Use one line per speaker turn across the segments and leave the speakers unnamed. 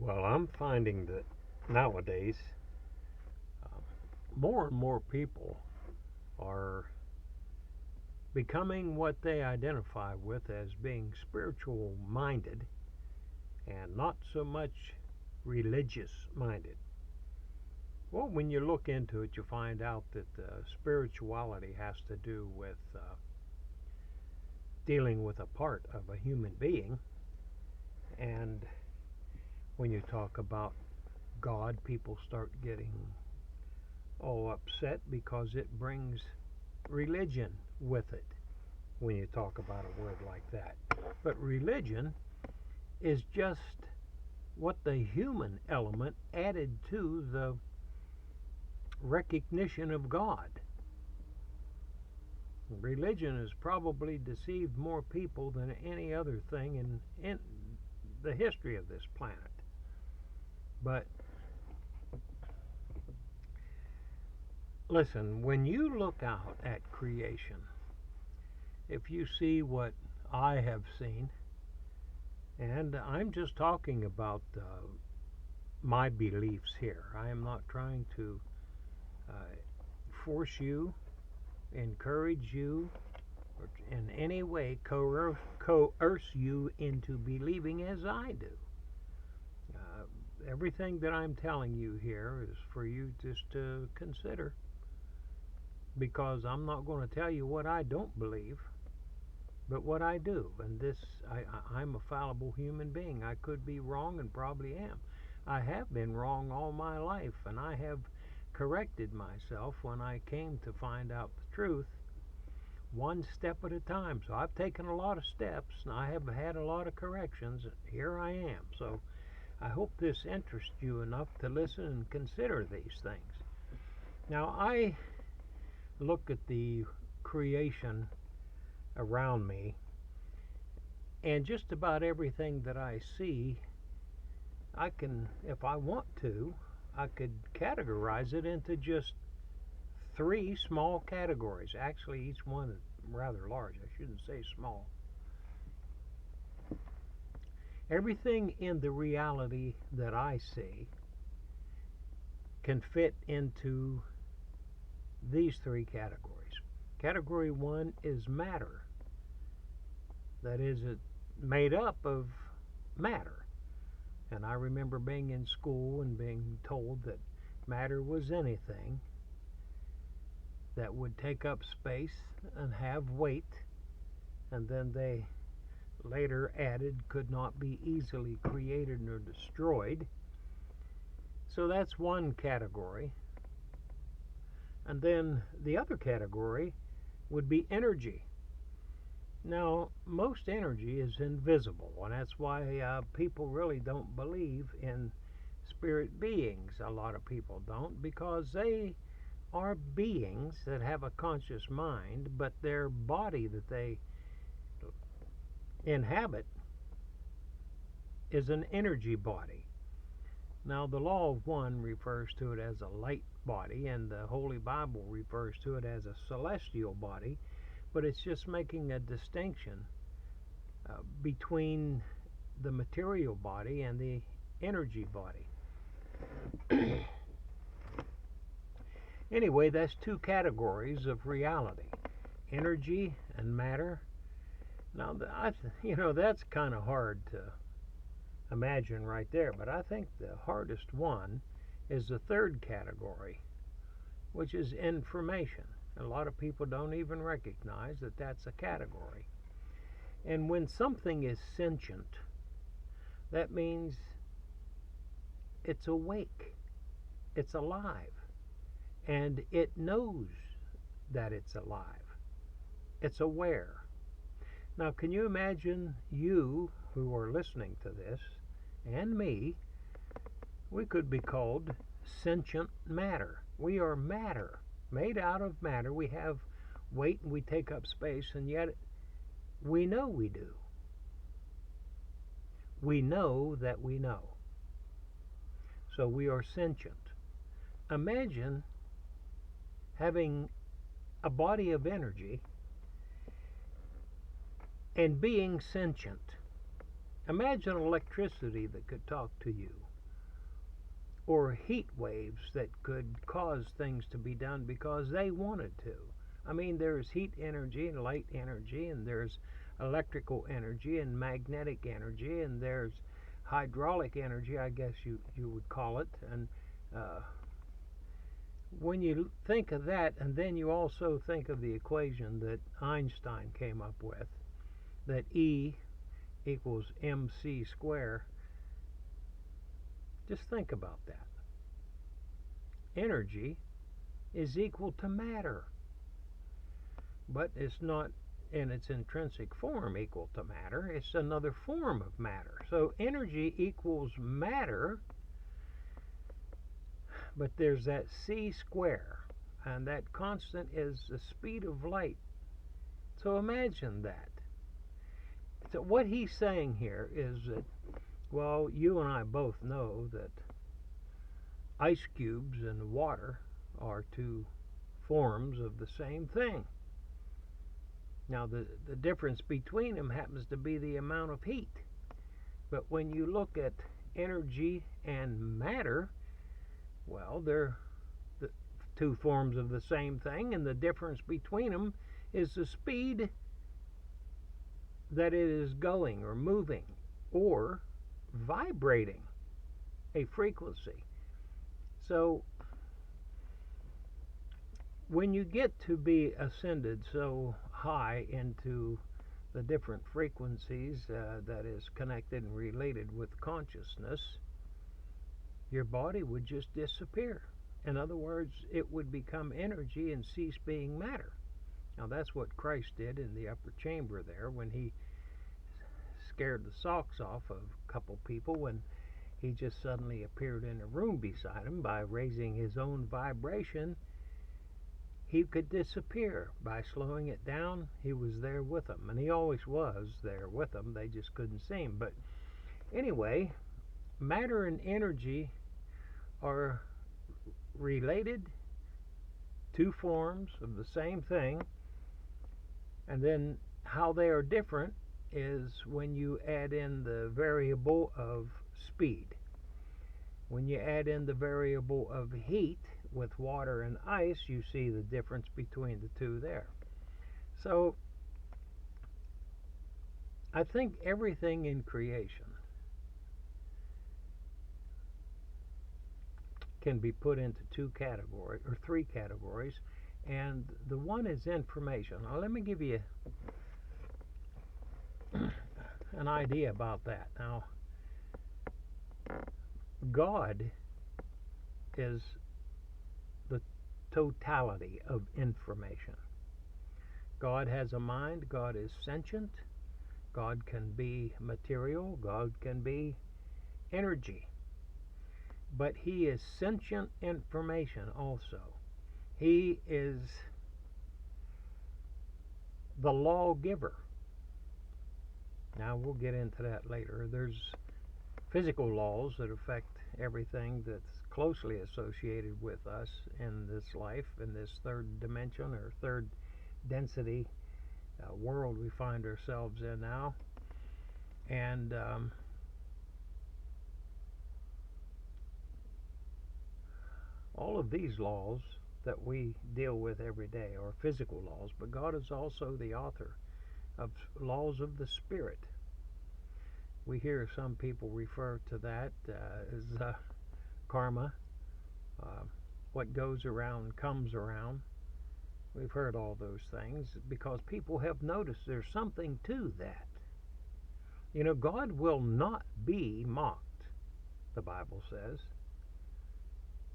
Well, I'm finding that nowadays um, more and more people are becoming what they identify with as being spiritual minded and not so much religious minded. Well, when you look into it, you find out that spirituality has to do with dealing with a part of a human being. And when you talk about God, people start getting all upset because it brings religion with it when you talk about a word like that. But religion is just what the human element added to the recognition of God. Religion has probably deceived more people than any other thing in the history of this planet. But listen, when you look out at creation, if you see what I have seen, and I'm just talking about my beliefs here, I am not trying to uh, force you, encourage you, or in any way coerce you into believing as I do. Everything that I'm telling you here is for you just to consider, because I'm not going to tell you what I don't believe, but what I do. And I'm a fallible human being. I could be wrong and probably am. I have been wrong all my life, and I have corrected myself when I came to find out the truth, one step at a time. So I've taken a lot of steps, and I have had a lot of corrections. Here I am. So I hope this interests you enough to listen and consider these things. Now, I look at the creation around me, and just about everything that I see, I can, if I want to, I could categorize it into just three small categories. Actually, each one is rather large. I shouldn't say small. Everything in the reality that I see can fit into these three categories. Category one is matter. That is, it's made up of matter. And I remember being in school and being told that matter was anything that would take up space and have weight, and then they later added could not be easily created or destroyed. So that's one category. And then the other category would be energy. Now, most energy is invisible, and that's why people really don't believe in spirit beings. A lot of people don't, because they are beings that have a conscious mind, but their body that they inhabit is an energy body. Now, the law of one refers to it as a light body, and the Holy Bible refers to it as a celestial body, but it's just making a distinction between the material body and the energy body. Anyway, that's two categories of reality: energy and matter. Now, that's kind of hard to imagine right there, but I think the hardest one is the third category, which is information. A lot of people don't even recognize that that's a category. And when something is sentient, that means it's awake, it's alive, and it knows that it's alive. It's aware. Now, can you imagine you who are listening to this and me? We could be called sentient matter. We are matter, made out of matter. We have weight and we take up space, and yet we know we do. We know that we know. So we are sentient. Imagine having a body of energy and being sentient. Imagine electricity that could talk to you. or heat waves that could cause things to be done because they wanted to. I mean, there's heat energy and light energy, and there's electrical energy and magnetic energy, and there's hydraulic energy, I guess you would call it. And uh, when you think of that, and then you also think of the equation that Einstein came up with, that E equals mc squared, just think about that. Energy is equal to matter, but it's not in its intrinsic form equal to matter. It's another form of matter. So energy equals matter, but there's that c square, and that constant is the speed of light. So imagine that. So what he's saying here is that, well, you and I both know that ice cubes and water are two forms of the same thing. Now, the difference between them happens to be the amount of heat. But when you look at energy and matter, well, they're the two forms of the same thing, and the difference between them is the speed that it is going or moving or vibrating a frequency. So when you get to be ascended so high into the different frequencies that is connected and related with consciousness, your body would just disappear. In other words, it would become energy and cease being matter. Now that's what Christ did in the upper chamber there when he scared the socks off of a couple people when he just suddenly appeared in a room beside him. By raising his own vibration, he could disappear. By slowing it down, he was there with them. And he always was there with them. They just couldn't see him. But anyway, matter and energy are related, two forms of the same thing. And then how they are different is when you add in the variable of speed. When you add in the variable of heat with water and ice, you see the difference between the two there. So I think everything in creation can be put into two categories or three categories, and the one is information. Now let me give you an idea about that. Now, God is the totality of information. God has a mind. God is sentient. God can be material. God can be energy. But he is sentient information also. He is the lawgiver. Now we'll get into that later. There's physical laws that affect everything that's closely associated with us in this life, in this third dimension or third density world we find ourselves in now. And all of these laws that we deal with every day are physical laws, but God is also the author of laws of the Spirit. We hear some people refer to that as karma. What goes around comes around. We've heard all those things because people have noticed there's something to that. You know, God will not be mocked, the Bible says.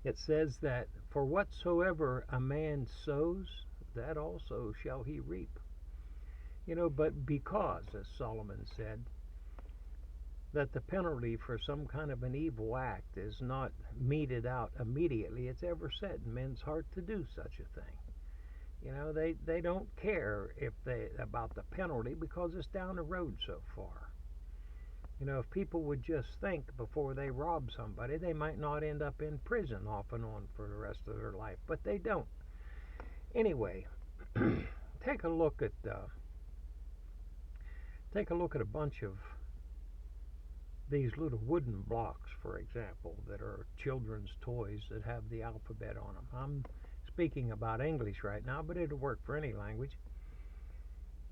It says that for whatsoever a man sows, that also shall he reap. You know, but because, as Solomon said, that the penalty for some kind of an evil act is not meted out immediately, it's ever set in men's heart to do such a thing. You know, they don't care about the penalty because it's down the road so far. You know, if people would just think before they rob somebody, they might not end up in prison off and on for the rest of their life, but they don't. Anyway, take a look at a bunch of these little wooden blocks, for example, that are children's toys that have the alphabet on them. I'm speaking about English right now, but it'll work for any language.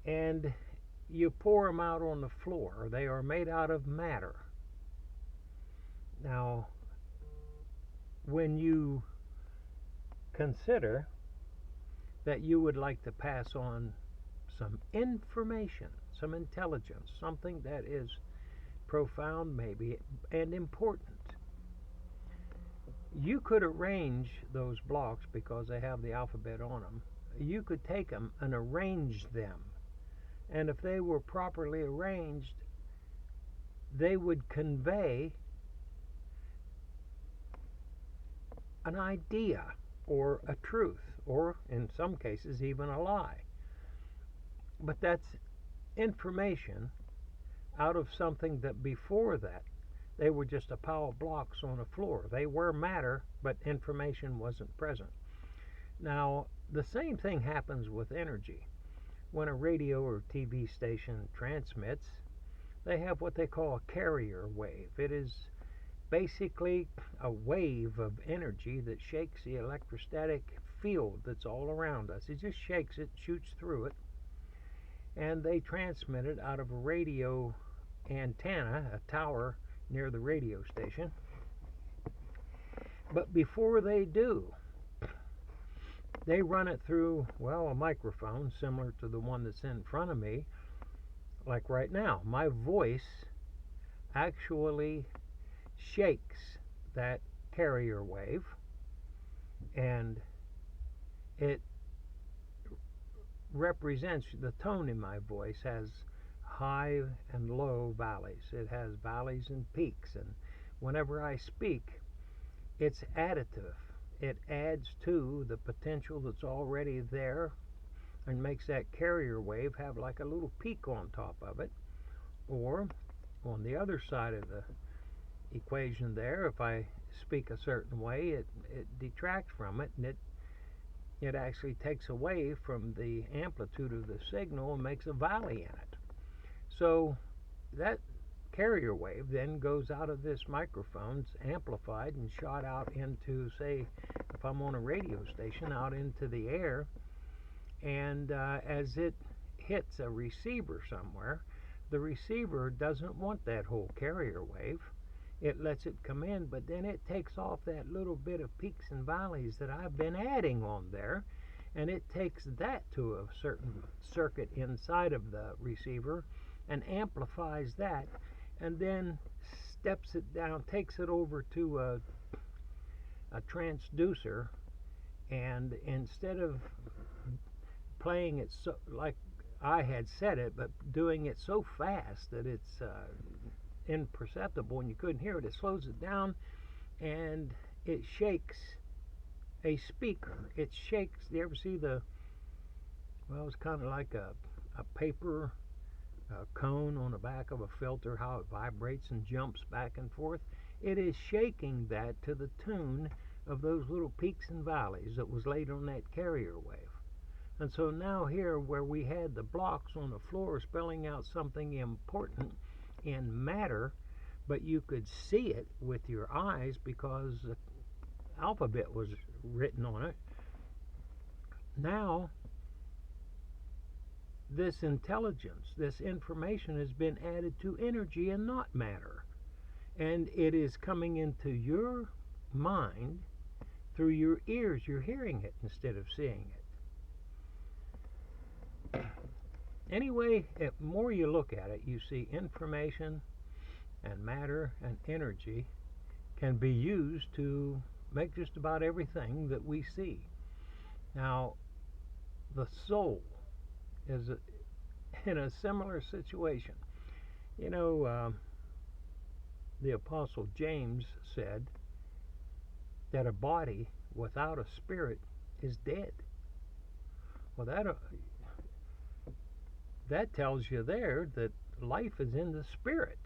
And you pour them out on the floor. They are made out of matter. Now, when you consider that you would like to pass on some information, some intelligence, something that is profound maybe and important, you could arrange those blocks because they have the alphabet on them. You could take them and arrange them. And if they were properly arranged, they would convey an idea or a truth, or in some cases even a lie. But that's information out of something that before that they were just a pile of blocks on a floor. They were matter, but information wasn't present. Now, the same thing happens with energy. When a radio or TV station transmits, they have what they call a carrier wave. It is basically a wave of energy that shakes the electrostatic field that's all around us. It just shakes it, shoots through it, and they transmit it out of a radio antenna, a tower near the radio station. But before they do, they run it through, well, a microphone similar to the one that's in front of me. Like right now, my voice actually shakes that carrier wave, and it represents the tone in my voice has high and low valleys. It has valleys and peaks, and whenever I speak, it's additive. It adds to the potential that's already there and makes that carrier wave have like a little peak on top of it. Or on the other side of the equation there, if I speak a certain way, it detracts from it, and it actually takes away from the amplitude of the signal and makes a valley in it. So that carrier wave then goes out of this microphone, amplified and shot out into, say, if I'm on a radio station, out into the air, and as it hits a receiver somewhere, the receiver doesn't want that whole carrier wave. It lets it come in, but then it takes off that little bit of peaks and valleys that I've been adding on there, and it takes that to a certain circuit inside of the receiver and amplifies that, and then steps it down, takes it over to a transducer, and instead of playing it so like I had said it, but doing it so fast that it's imperceptible and you couldn't hear it, it slows it down, and it shakes a speaker. It shakes. You ever see well, it's kind of like a paper cone on the back of a filter, how it vibrates and jumps back and forth? It is shaking that to the tune of those little peaks and valleys that was laid on that carrier wave. And so now here, where we had the blocks on the floor spelling out something important in matter, but you could see it with your eyes because the alphabet was written on it, now this intelligence, this information has been added to energy and not matter. And it is coming into your mind through your ears. You're hearing it instead of seeing it. Anyway, the more you look at it, you see information and matter and energy can be used to make just about everything that we see. Now, the soul is in a similar situation. You know, the Apostle James said that a body without a spirit is dead. Well, that tells you there that life is in the spirit.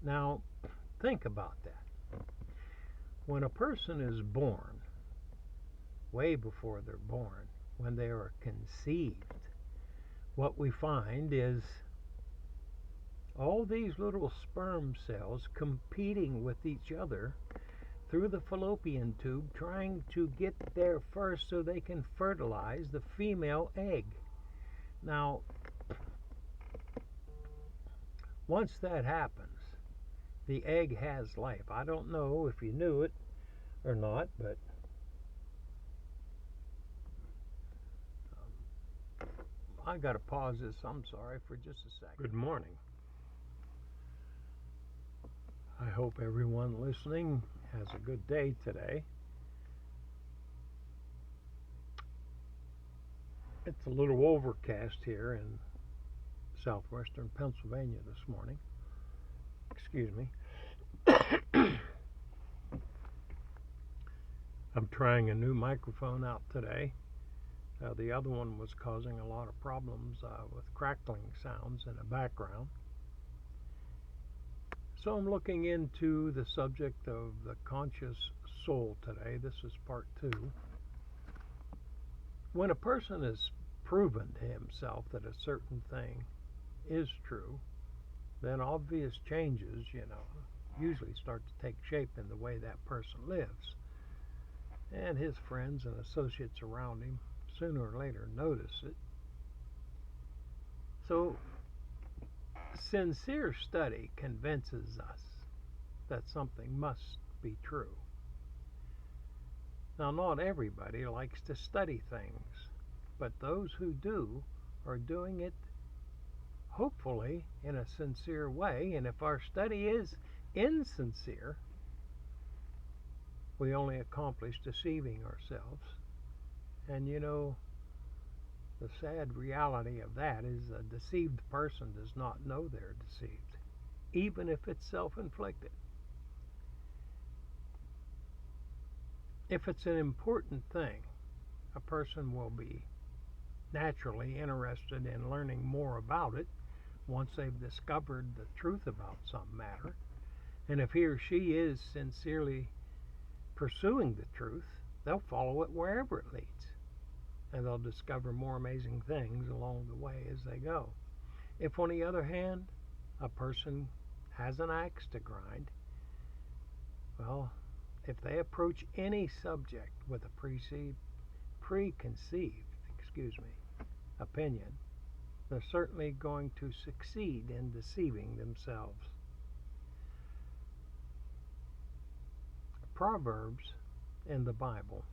Now, think about that. When a person is born, way before they're born, when they are conceived, what we find is All these little sperm cells competing with each other through the fallopian tube, trying to get there first so they can fertilize the female egg. Now, once that happens, the egg has life. I don't know if you knew it or not, but I got to pause this, I'm sorry, for just a second. Good morning. I hope everyone listening has a good day today. It's a little overcast here in southwestern Pennsylvania this morning. Excuse me. I'm trying a new microphone out today. The other one was causing a lot of problems with crackling sounds in the background. So I'm looking into the subject of the conscious soul today. This is part 2. When a person has proven to himself that a certain thing is true, then obvious changes, usually start to take shape in the way that person lives. And his friends and associates around him sooner or later notice it. So, sincere study convinces us that something must be true. Now, not everybody likes to study things, but those who do are doing it hopefully in a sincere way. And if our study is insincere, we only accomplish deceiving ourselves. And the sad reality of that is a deceived person does not know they're deceived, even if it's self-inflicted. If it's an important thing, a person will be naturally interested in learning more about it once they've discovered the truth about some matter. And if he or she is sincerely pursuing the truth, they'll follow it wherever it leads. And they'll discover more amazing things along the way as they go. If, on the other hand, a person has an axe to grind, well, if they approach any subject with a preconceived opinion, they're certainly going to succeed in deceiving themselves. Proverbs in the Bible.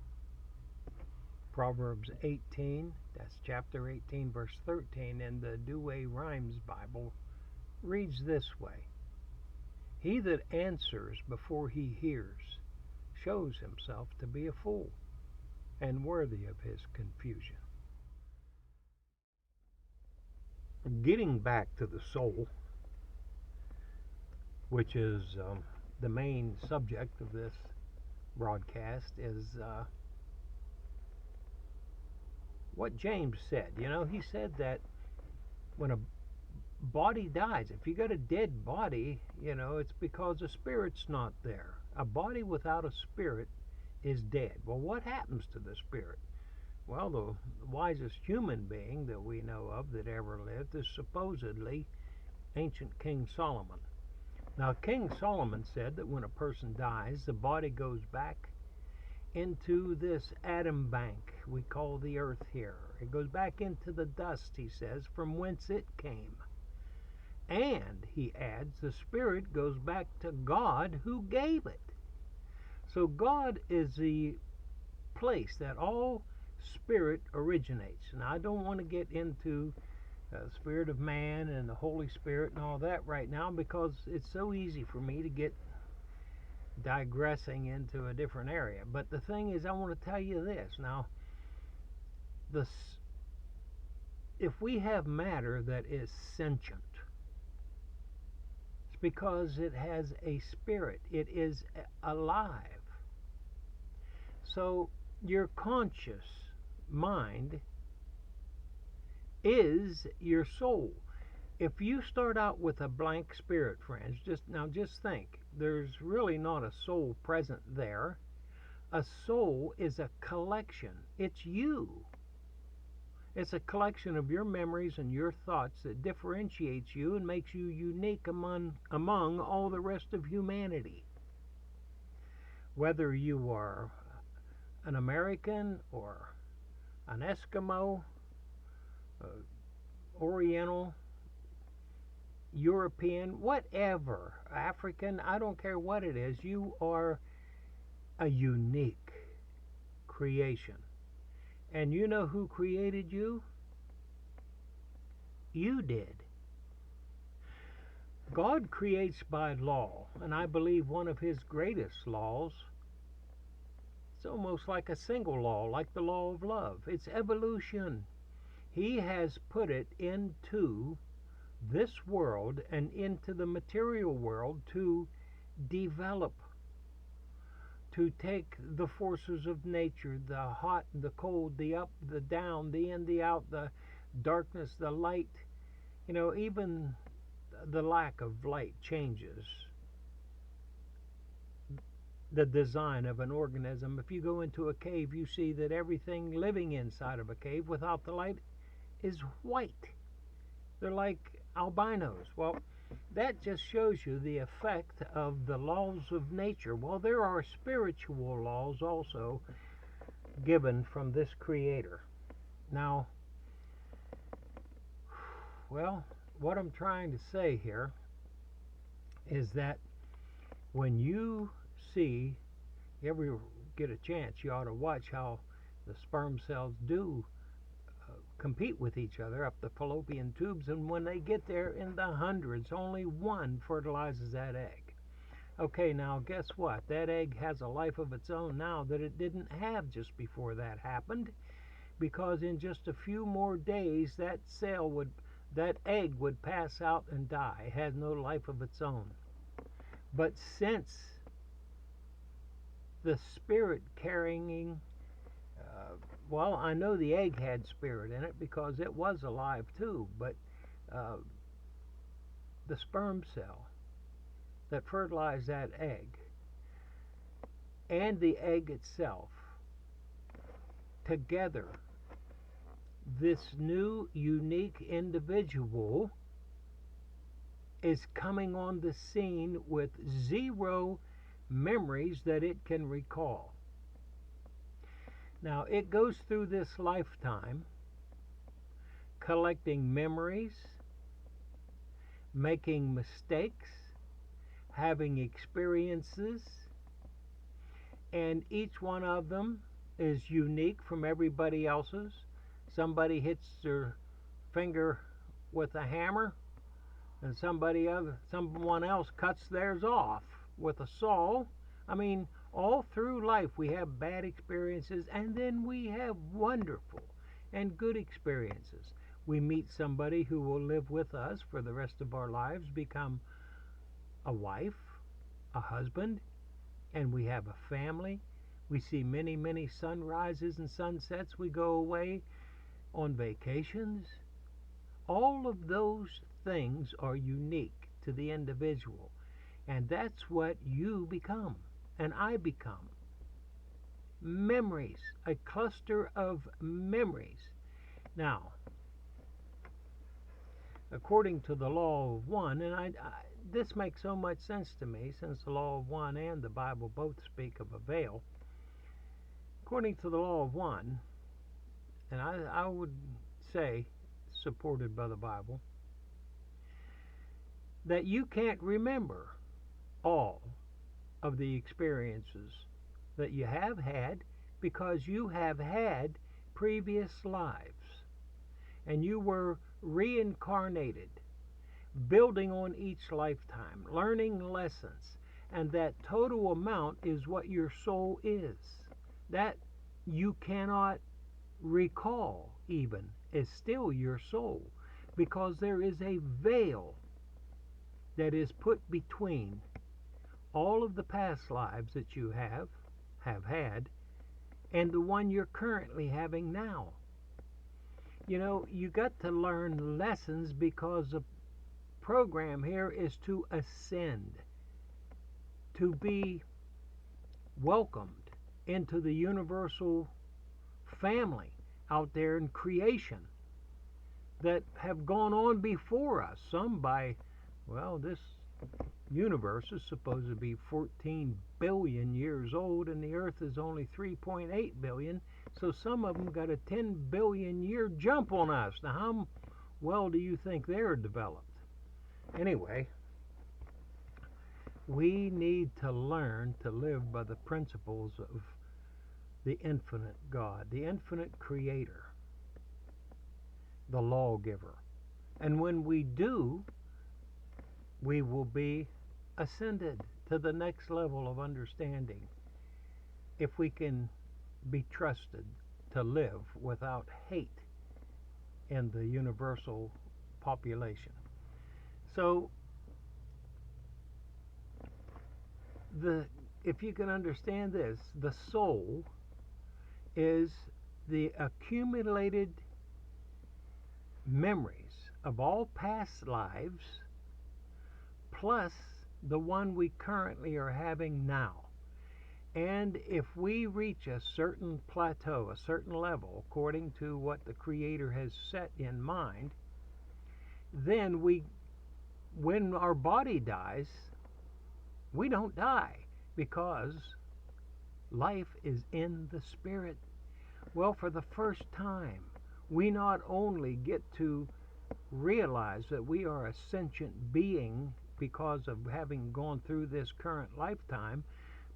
Proverbs 18, that's chapter 18, verse 13 in the Douay Rhymes Bible, reads this way: He that answers before he hears shows himself to be a fool, and worthy of his confusion. Getting back to the soul, which is the main subject of this broadcast, is what James said. He said that when a body dies, if you got a dead body, it's because the spirit's not there. A body without a spirit is dead. Well, what happens to the spirit? Well, the wisest human being that we know of that ever lived is supposedly ancient King Solomon. Now, King Solomon said that when a person dies, the body goes back into this atom bank we call the earth here. It goes back into the dust, he says, from whence it came. And, he adds, the spirit goes back to God who gave it. So God is the place that all spirit originates. And I don't want to get into the spirit of man and the Holy Spirit and all that right now, because it's so easy for me to get digressing into a different area. But the thing is, I want to tell you this. Now, if we have matter that is sentient, it's because it has a spirit. It is alive. So your conscious mind is your soul. If you start out with a blank spirit, friends, just think, there's really not a soul present there. A soul is a collection. It's you. It's a collection of your memories and your thoughts that differentiates you and makes you unique among all the rest of humanity. Whether you are an American or an Eskimo, Oriental, European, whatever, African, I don't care what it is, you are a unique creation. And you know who created you? You did. God creates by law, and I believe one of his greatest laws, it's almost like a single law, like the law of love. It's evolution. He has put it into this world and into the material world to develop, to take the forces of nature, the hot, the cold, the up, the down, the in, the out, the darkness, the light. Even the lack of light changes the design of an organism. If you go into a cave, you see that everything living inside of a cave without the light is white. They're like albinos. Well, that just shows you the effect of the laws of nature. Well, there are spiritual laws also given from this creator. Now, well, what I'm trying to say here is that when you see, you ever get a chance, you ought to watch how the sperm cells do compete with each other up the fallopian tubes, and when they get there in the hundreds, only one fertilizes that egg. Okay, now guess what? That egg has a life of its own now that it didn't have just before that happened, because in just a few more days that egg would pass out and die. It has no life of its own. But since the spirit carrying, well, I know the egg had spirit in it because it was alive too, but the sperm cell that fertilized that egg and the egg itself together, this new unique individual is coming on the scene with zero memories that it can recall. Now, it goes through this lifetime collecting memories, making mistakes, having experiences, and each one of them is unique from everybody else's. Somebody hits their finger with a hammer, and someone else cuts theirs off with a saw. I mean, all through life we have bad experiences, and then we have wonderful and good experiences. We meet somebody who will live with us for the rest of our lives, become a wife, a husband, and we have a family. We see many, many sunrises and sunsets. We go away on vacations. All of those things are unique to the individual. And that's what you become, and I become. Memories, a cluster of memories. Now, according to the law of one, and this makes so much sense to me since the law of one and the Bible both speak of a veil. According to the law of one, and I would say, supported by the Bible, that you can't remember all of the experiences that you have had because you have had previous lives and you were reincarnated, building on each lifetime, learning lessons, and that total amount is what your soul is. That you cannot recall even is still your soul, because there is a veil that is put between all of the past lives that you have had and the one you're currently having now. You got to learn lessons because the program here is to ascend, to be welcomed into the universal family. out there in creation that have gone on before us. Some by, well, this universe is supposed to be 14 billion years old, and the Earth is only 3.8 billion. So some of them got a 10 billion year jump on us. Now, how well do you think they're developed? Anyway, we need to learn to live by the principles of the infinite God, the infinite Creator, the lawgiver. And when we do, we will be ascended to the next level of understanding if we can be trusted to live without hate in the universal population. So, if you can understand this, the soul is the accumulated memories of all past lives plus the one we currently are having now. And if we reach a certain plateau, a certain level, according to what the Creator has set in mind, then when our body dies, we don't die, because life is in the spirit. Well, for the first time, we not only get to realize that we are a sentient being because of having gone through this current lifetime,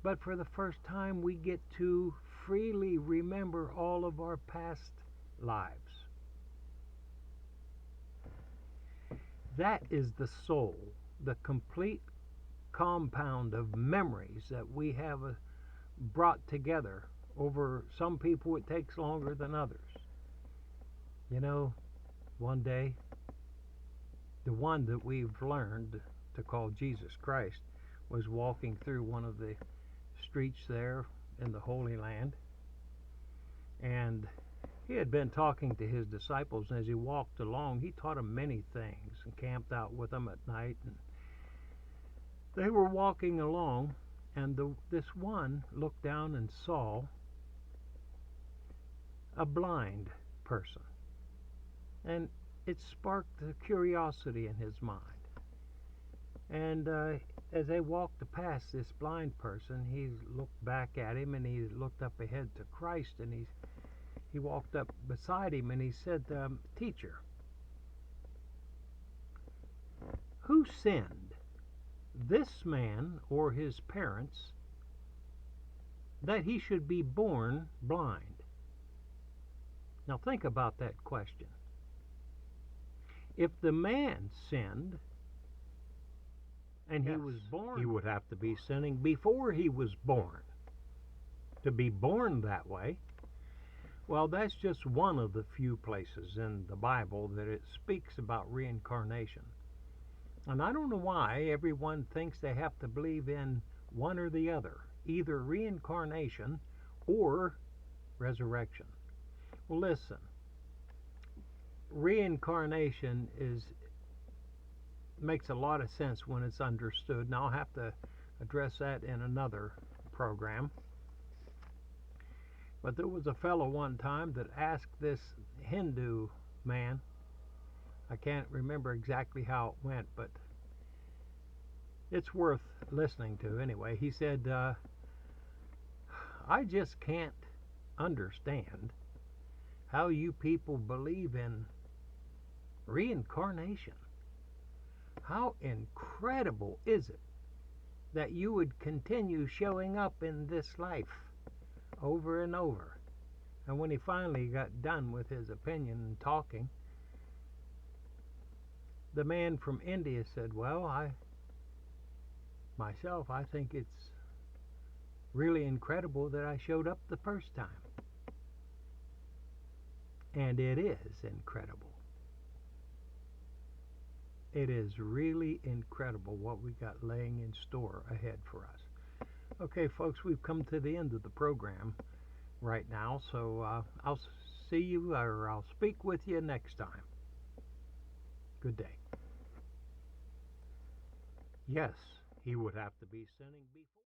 but for the first time we get to freely remember all of our past lives. That is the soul, the complete compound of memories that we have brought together. Over some people it takes longer than others. You know, one day, the one that we've learned to call Jesus Christ was walking through one of the streets there in the Holy Land, and he had been talking to his disciples, and as he walked along, he taught them many things and camped out with them at night. And they were walking along, and this one looked down and saw a blind person, and it sparked a curiosity in his mind. And as they walked past this blind person, he looked back at him, and he looked up ahead to Christ, and he walked up beside him, and he said, "Teacher, who sinned, this man or his parents, that he should be born blind?" Now think about that question. If the man sinned and he was born, he would have to be sinning before he was born to be born that way. Well, that's just one of the few places in the Bible that it speaks about reincarnation. And I don't know why everyone thinks they have to believe in one or the other, either reincarnation or resurrection. Well, listen, reincarnation makes a lot of sense when it's understood, and I'll have to address that in another program. But there was a fellow one time that asked this Hindu man, I can't remember exactly how it went, but it's worth listening to anyway. He said, I just can't understand how you people believe in reincarnation. How incredible is it that you would continue showing up in this life over and over? And when he finally got done with his opinion and talking, the man from India said, well, I think it's really incredible that I showed up the first time. And it is incredible. It is really incredible what we got laying in store ahead for us. Okay, folks, we've come to the end of the program right now, so I'll see you, or I'll speak with you next time. Good day. Yes, he would have to be sinning before.